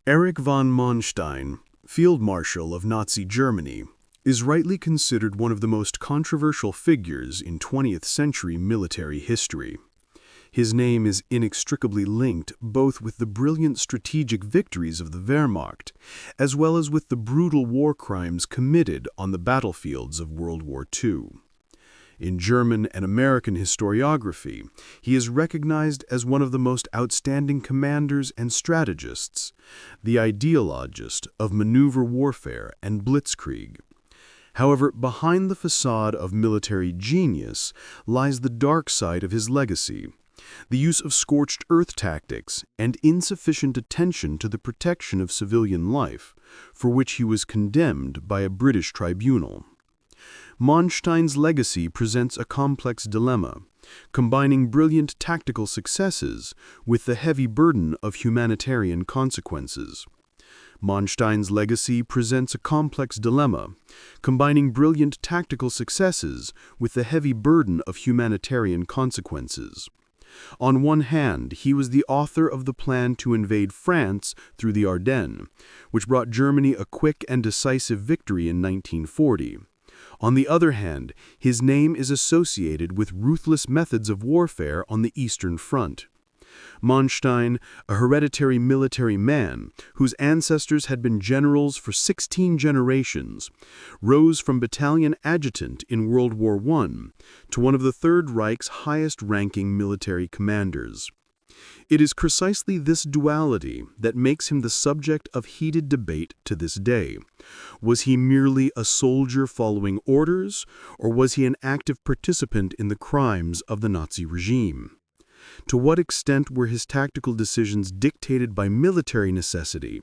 Erich von Manstein, Field Marshal of Nazi Germany, is rightly considered one of the most controversial figures in 20th century military history. His name is inextricably linked both with the brilliant strategic victories of the Wehrmacht, as well as with the brutal war crimes committed on the battlefields of World War II. In German and American historiography, he is recognized as one of the most outstanding commanders and strategists, the ideologist of maneuver warfare and blitzkrieg. However, behind the facade of military genius lies the dark side of his legacy, the use of scorched earth tactics and insufficient attention to the protection of civilian life, for which he was condemned by a British tribunal. Manstein's legacy presents a complex dilemma, combining brilliant tactical successes with the heavy burden of humanitarian consequences. Manstein's legacy presents a complex dilemma, combining brilliant tactical successes with the heavy burden of humanitarian consequences. On one hand, he was the author of the plan to invade France through the Ardennes, which brought Germany a quick and decisive victory in 1940. On the other hand, his name is associated with ruthless methods of warfare on the Eastern Front. Manstein, a hereditary military man whose ancestors had been generals for 16 generations, rose from battalion adjutant in World War I to one of the Third Reich's highest-ranking military commanders. It is precisely this duality that makes him the subject of heated debate to this day. Was he merely a soldier following orders, or was he an active participant in the crimes of the Nazi regime? To what extent were his tactical decisions dictated by military necessity,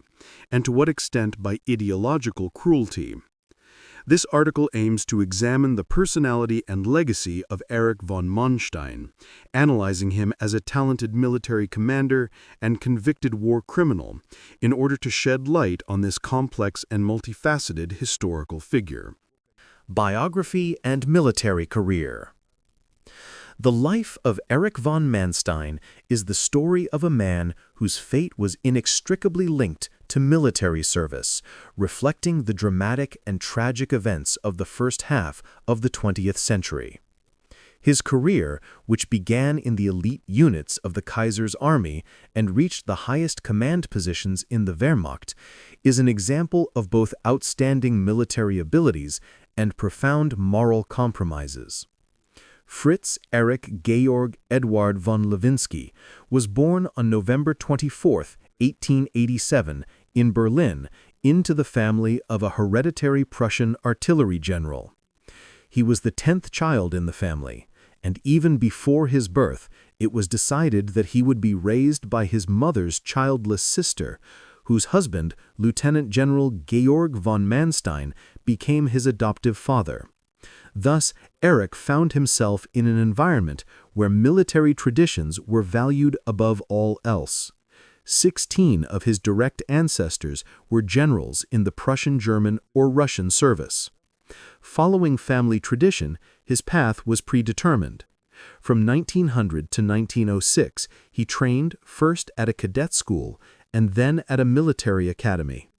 and to what extent by ideological cruelty? This article aims to examine the personality and legacy of Erich von Manstein, analyzing him as a talented military commander and convicted war criminal, in order to shed light on this complex and multifaceted historical figure. Biography and military career. The life of Erich von Manstein is the story of a man whose fate was inextricably linked to military service, reflecting the dramatic and tragic events of the first half of the 20th century. His career, which began in the elite units of the Kaiser's army and reached the highest command positions in the Wehrmacht, is an example of both outstanding military abilities and profound moral compromises. Fritz Erich Georg Eduard von Lewinsky was born on November 24, 1887, in Berlin, into the family of a hereditary Prussian artillery general. He was the 10th child in the family, and even before his birth, it was decided that he would be raised by his mother's childless sister, whose husband, Lieutenant General Georg von Manstein, became his adoptive father. Thus, Erich found himself in an environment where military traditions were valued above all else. 16 of his direct ancestors were generals in the Prussian-German or Russian service. Following family tradition, his path was predetermined. From 1900 to 1906, he trained first at a cadet school and then at a military academy.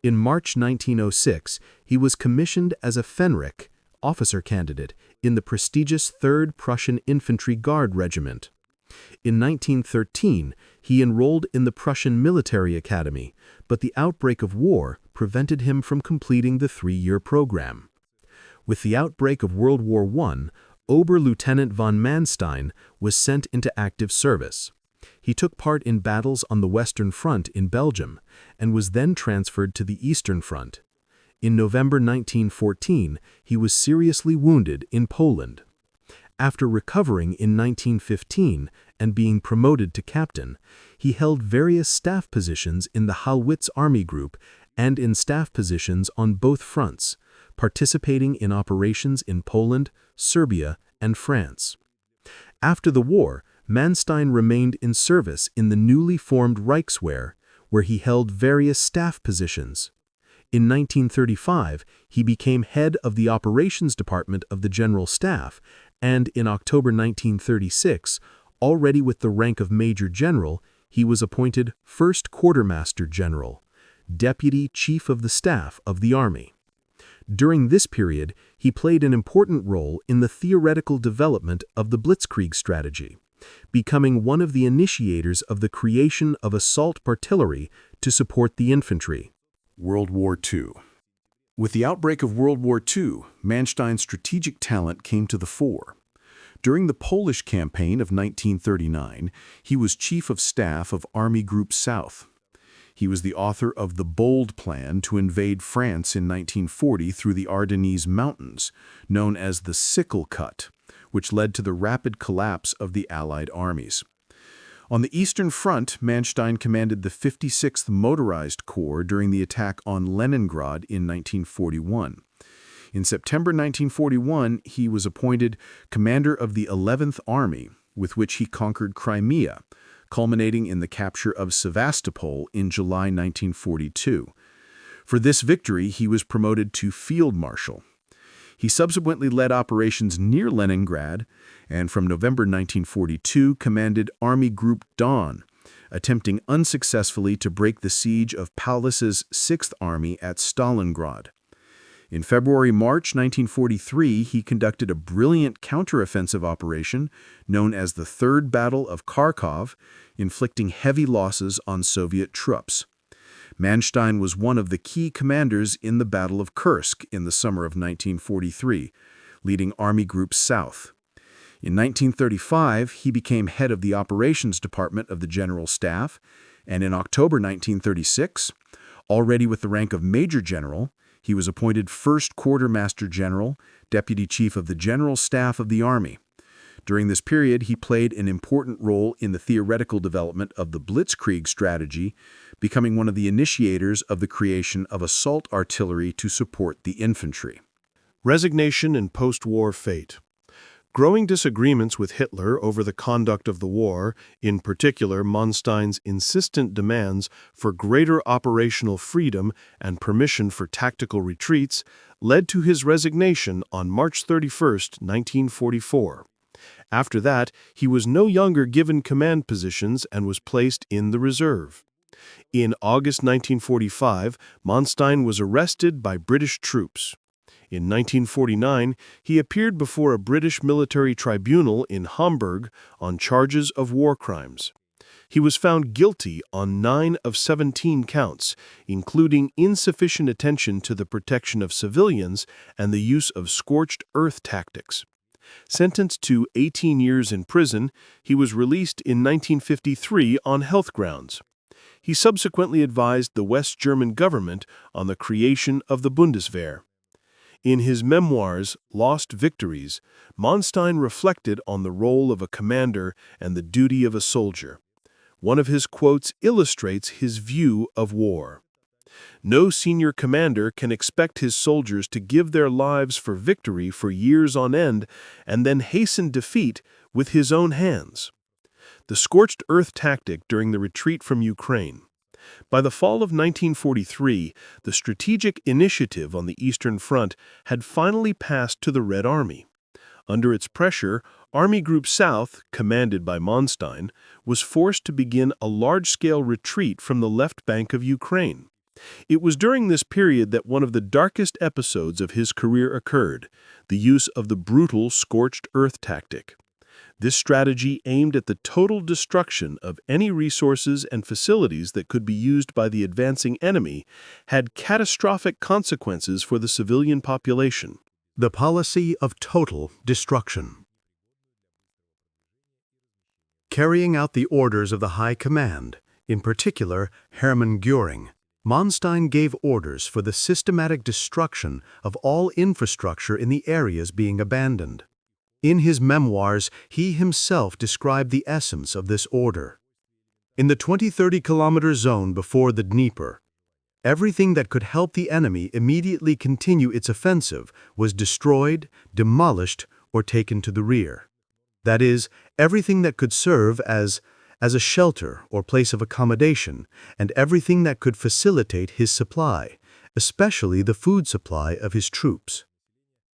In March 1906, he was commissioned as a Fenric, officer candidate, in the prestigious 3rd Prussian Infantry Guard Regiment. In 1913, he enrolled in the Prussian Military Academy, but the outbreak of war prevented him from completing the 3-year program. With the outbreak of World War I, Oberleutnant von Manstein was sent into active service. He took part in battles on the Western Front in Belgium, and was then transferred to the Eastern Front. In November 1914, he was seriously wounded in Poland. After recovering in 1915 and being promoted to captain, he held various staff positions in the Hallwitz Army Group and in staff positions on both fronts, participating in operations in Poland, Serbia, and France. After the war, Manstein remained in service in the newly formed Reichswehr, where he held various staff positions. In 1935, he became head of the operations department of the General Staff, and in October 1936, already with the rank of Major General, he was appointed First Quartermaster General, Deputy Chief of the Staff of the Army. During this period, he played an important role in the theoretical development of the Blitzkrieg strategy, becoming one of the initiators of the creation of assault artillery to support the infantry. World War II. With the outbreak of World War II, Manstein's strategic talent came to the fore. During the Polish campaign of 1939, he was Chief of Staff of Army Group South. He was the author of the bold plan to invade France in 1940 through the Ardennes Mountains, known as the Sickle Cut, which led to the rapid collapse of the Allied armies. On the Eastern Front, Manstein commanded the 56th Motorized Corps during the attack on Leningrad in 1941. In September 1941, he was appointed commander of the 11th Army, with which he conquered Crimea, culminating in the capture of Sevastopol in July 1942. For this victory, he was promoted to Field Marshal. He subsequently led operations near Leningrad, and from November 1942 commanded Army Group Dawn, attempting unsuccessfully to break the siege of Paulus's 6th Army at Stalingrad. In February-March 1943, he conducted a brilliant counteroffensive operation known as the Third Battle of Kharkov, inflicting heavy losses on Soviet troops. Manstein was one of the key commanders in the Battle of Kursk in the summer of 1943, leading Army Group South. In 1935, he became head of the Operations Department of the General Staff, and in October 1936, already with the rank of Major General, he was appointed First Quartermaster General, Deputy Chief of the General Staff of the Army. During this period, he played an important role in the theoretical development of the Blitzkrieg strategy, becoming one of the initiators of the creation of assault artillery to support the infantry. Resignation and post-war fate. Growing disagreements with Hitler over the conduct of the war, in particular Manstein's insistent demands for greater operational freedom and permission for tactical retreats, led to his resignation on March 31, 1944. After that, he was no longer given command positions and was placed in the reserve. In August 1945, Manstein was arrested by British troops. In 1949, he appeared before a British military tribunal in Hamburg on charges of war crimes. He was found guilty on 9 of 17 counts, including insufficient attention to the protection of civilians and the use of scorched earth tactics. Sentenced to 18 years in prison, he was released in 1953 on health grounds. He subsequently advised the West German government on the creation of the Bundeswehr. In his memoirs, Lost Victories, Manstein reflected on the role of a commander and the duty of a soldier. One of his quotes illustrates his view of war. "No senior commander can expect his soldiers to give their lives for victory for years on end and then hasten defeat with his own hands." The scorched earth tactic during the retreat from Ukraine. By the fall of 1943, the strategic initiative on the Eastern Front had finally passed to the Red Army. Under its pressure, Army Group South, commanded by Manstein, was forced to begin a large-scale retreat from the left bank of Ukraine. It was during this period that one of the darkest episodes of his career occurred, the use of the brutal scorched earth tactic. This strategy aimed at the total destruction of any resources and facilities that could be used by the advancing enemy had catastrophic consequences for the civilian population. The policy of total destruction. Carrying out the orders of the High Command, in particular Hermann Göring, Manstein gave orders for the systematic destruction of all infrastructure in the areas being abandoned. In his memoirs, he himself described the essence of this order. In the 20-30 kilometer zone before the Dnieper, everything that could help the enemy immediately continue its offensive was destroyed, demolished, or taken to the rear. That is, everything that could serve as a shelter or place of accommodation, and everything that could facilitate his supply, especially the food supply of his troops.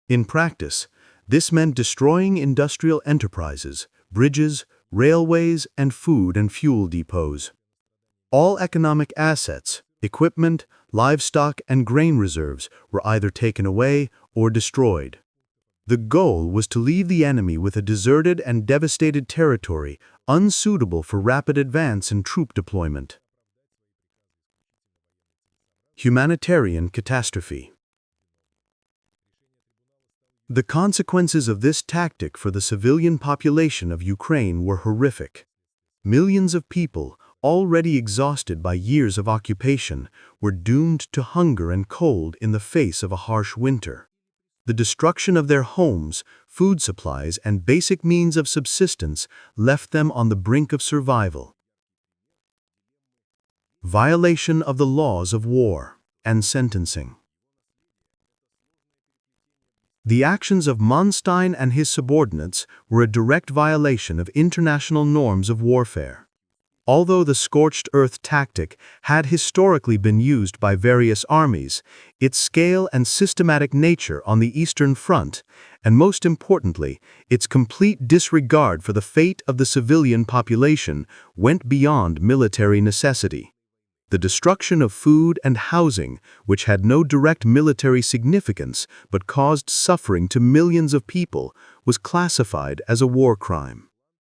In practice, this meant destroying industrial enterprises, bridges, railways, and food and fuel depots. All economic assets, equipment, livestock, and grain reserves were either taken away or destroyed. The goal was to leave the enemy with a deserted and devastated territory unsuitable for rapid advance and troop deployment. Humanitarian catastrophe. The consequences of this tactic for the civilian population of Ukraine were horrific. Millions of people, already exhausted by years of occupation, were doomed to hunger and cold in the face of a harsh winter. The destruction of their homes, food supplies, and basic means of subsistence left them on the brink of survival. Violation of the laws of war and sentencing. The actions of Manstein and his subordinates were a direct violation of international norms of warfare. Although the scorched earth tactic had historically been used by various armies, its scale and systematic nature on the Eastern Front, and most importantly, its complete disregard for the fate of the civilian population, went beyond military necessity. The destruction of food and housing, which had no direct military significance but caused suffering to millions of people, was classified as a war crime.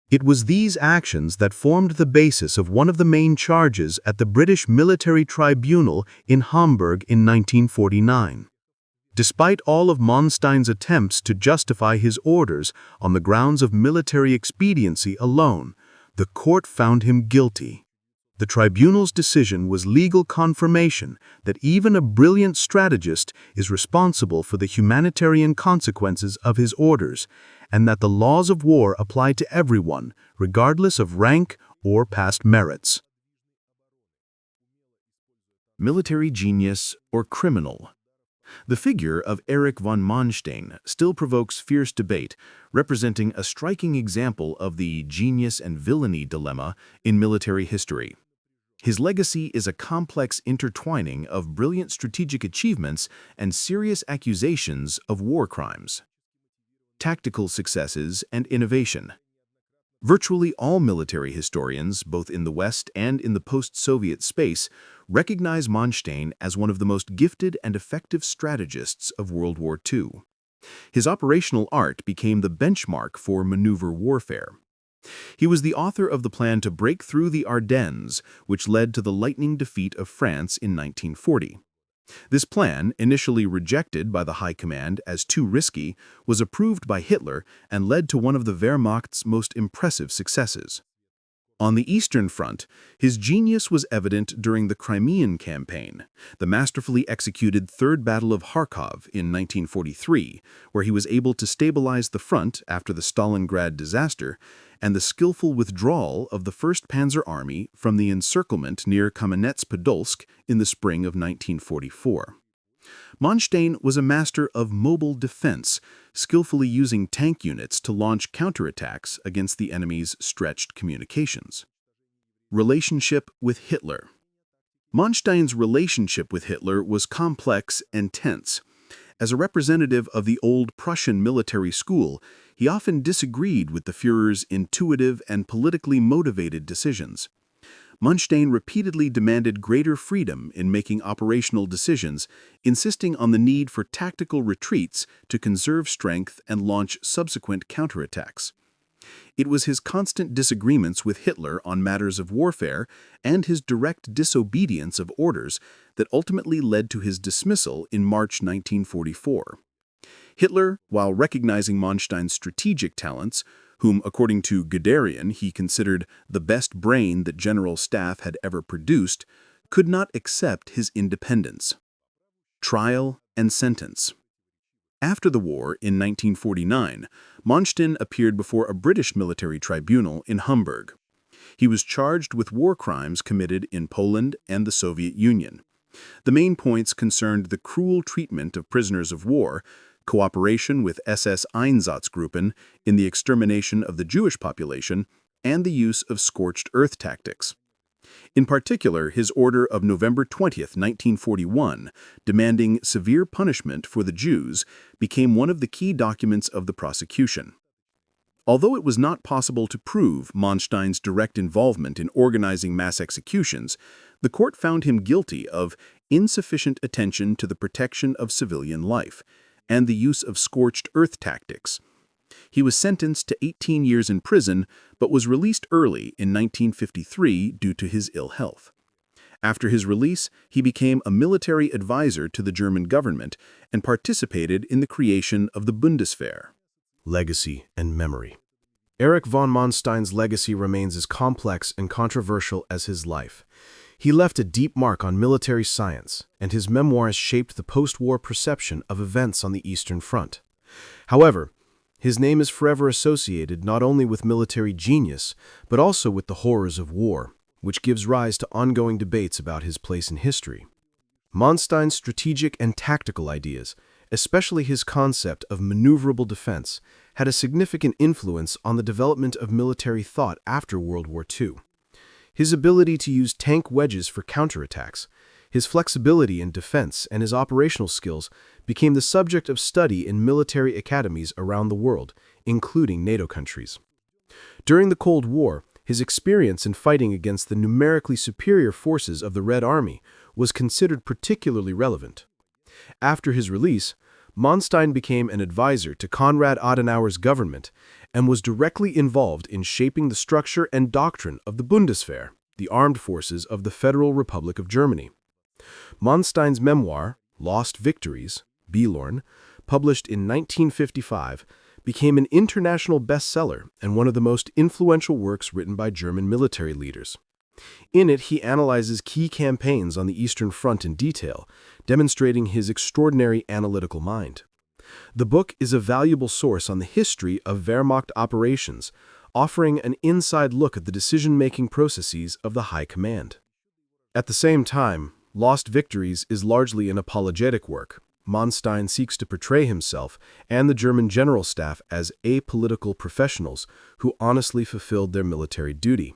It was these actions that formed the basis of one of the main charges at the British Military Tribunal in Hamburg in 1949. Despite all of Manstein's attempts to justify his orders on the grounds of military expediency alone, the court found him guilty. The tribunal's decision was legal confirmation that even a brilliant strategist is responsible for the humanitarian consequences of his orders, and that the laws of war apply to everyone, regardless of rank or past merits. Military genius or criminal. The figure of Erich von Manstein still provokes fierce debate, representing a striking example of the genius and villainy dilemma in military history. His legacy is a complex intertwining of brilliant strategic achievements and serious accusations of war crimes. Tactical successes and innovation. Virtually all military historians, both in the West and in the post-Soviet space, recognize Manstein as one of the most gifted and effective strategists of World War II. His operational art became the benchmark for maneuver warfare. He was the author of the plan to break through the Ardennes, which led to the lightning defeat of France in 1940. This plan, initially rejected by the High Command as too risky, was approved by Hitler and led to one of the Wehrmacht's most impressive successes. On the Eastern Front, his genius was evident during the Crimean Campaign, the masterfully executed Third Battle of Kharkov in 1943, where he was able to stabilize the front after the Stalingrad disaster, and the skillful withdrawal of the 1st Panzer Army from the encirclement near Kamenets-Podolsk in the spring of 1944. Manstein was a master of mobile defense, skillfully using tank units to launch counterattacks against the enemy's stretched communications. Relationship with Hitler. Manstein's relationship with Hitler was complex and tense. As a representative of the old Prussian military school, he often disagreed with the Führer's intuitive and politically motivated decisions. Manstein repeatedly demanded greater freedom in making operational decisions, insisting on the need for tactical retreats to conserve strength and launch subsequent counterattacks. It was his constant disagreements with Hitler on matters of warfare and his direct disobedience of orders that ultimately led to his dismissal in March 1944. Hitler, while recognizing Manstein's strategic talents, whom, according to Guderian, he considered the best brain that General Staff had ever produced, could not accept his independence. Trial and sentence. After the war in 1949, Manstein appeared before a British military tribunal in Hamburg. He was charged with war crimes committed in Poland and the Soviet Union. The main points concerned the cruel treatment of prisoners of war, cooperation with SS Einsatzgruppen in the extermination of the Jewish population, and the use of scorched earth tactics. In particular, his order of November 20, 1941, demanding severe punishment for the Jews, became one of the key documents of the prosecution. Although it was not possible to prove Manstein's direct involvement in organizing mass executions, the court found him guilty of insufficient attention to the protection of civilian life and the use of scorched earth tactics. He was sentenced to 18 years in prison, but was released early in 1953 due to his ill health. After his release, he became a military advisor to the German government and participated in the creation of the Bundeswehr. Legacy and memory. Erich von Manstein's legacy remains as complex and controversial as his life. He left a deep mark on military science, and his memoirs shaped the post-war perception of events on the Eastern Front. However, his name is forever associated not only with military genius, but also with the horrors of war, which gives rise to ongoing debates about his place in history. Manstein's strategic and tactical ideas, especially his concept of maneuverable defense, had a significant influence on the development of military thought after World War II. His ability to use tank wedges for counterattacks, his flexibility in defense, and his operational skills became the subject of study in military academies around the world, including NATO countries. During the Cold War, his experience in fighting against the numerically superior forces of the Red Army was considered particularly relevant. After his release, Manstein became an advisor to Konrad Adenauer's government and was directly involved in shaping the structure and doctrine of the Bundeswehr, the armed forces of the Federal Republic of Germany. Manstein's memoir, Lost Victories, Belorn, published in 1955, became an international bestseller and one of the most influential works written by German military leaders. In it, he analyzes key campaigns on the Eastern Front in detail, demonstrating his extraordinary analytical mind. The book is a valuable source on the history of Wehrmacht operations, offering an inside look at the decision-making processes of the High Command. At the same time, Lost Victories is largely an apologetic work. Manstein seeks to portray himself and the German general staff as apolitical professionals who honestly fulfilled their military duty.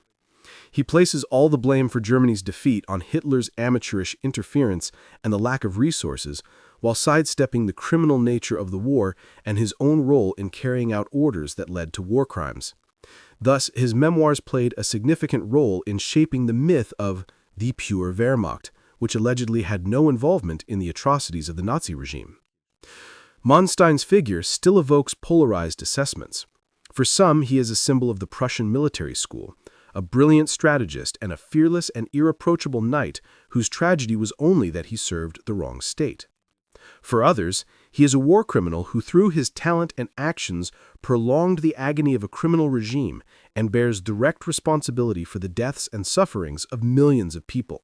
He places all the blame for Germany's defeat on Hitler's amateurish interference and the lack of resources, while sidestepping the criminal nature of the war and his own role in carrying out orders that led to war crimes. Thus, his memoirs played a significant role in shaping the myth of the pure Wehrmacht, which allegedly had no involvement in the atrocities of the Nazi regime. Manstein's figure still evokes polarized assessments. For some, he is a symbol of the Prussian military school, a brilliant strategist and a fearless and irreproachable knight whose tragedy was only that he served the wrong state. For others, he is a war criminal who through his talent and actions prolonged the agony of a criminal regime and bears direct responsibility for the deaths and sufferings of millions of people.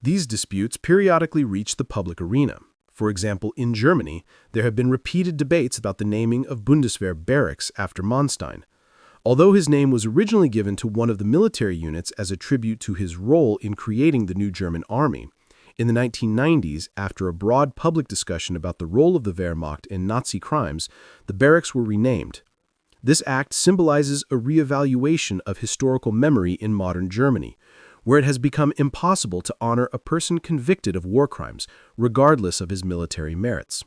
These disputes periodically reach the public arena. For example, in Germany, there have been repeated debates about the naming of Bundeswehr barracks after Manstein. Although his name was originally given to one of the military units as a tribute to his role in creating the new German army, in the 1990s, after a broad public discussion about the role of the Wehrmacht in Nazi crimes, the barracks were renamed. This act symbolizes a reevaluation of historical memory in modern Germany, where it has become impossible to honor a person convicted of war crimes, regardless of his military merits.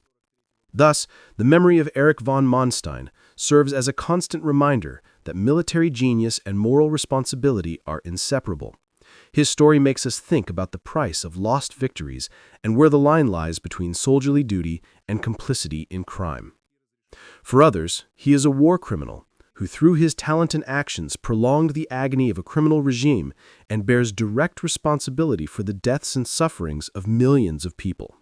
Thus, the memory of Erich von Manstein serves as a constant reminder that military genius and moral responsibility are inseparable. His story makes us think about the price of lost victories and where the line lies between soldierly duty and complicity in crime. For others, he is a war criminal who through his talent and actions prolonged the agony of a criminal regime and bears direct responsibility for the deaths and sufferings of millions of people.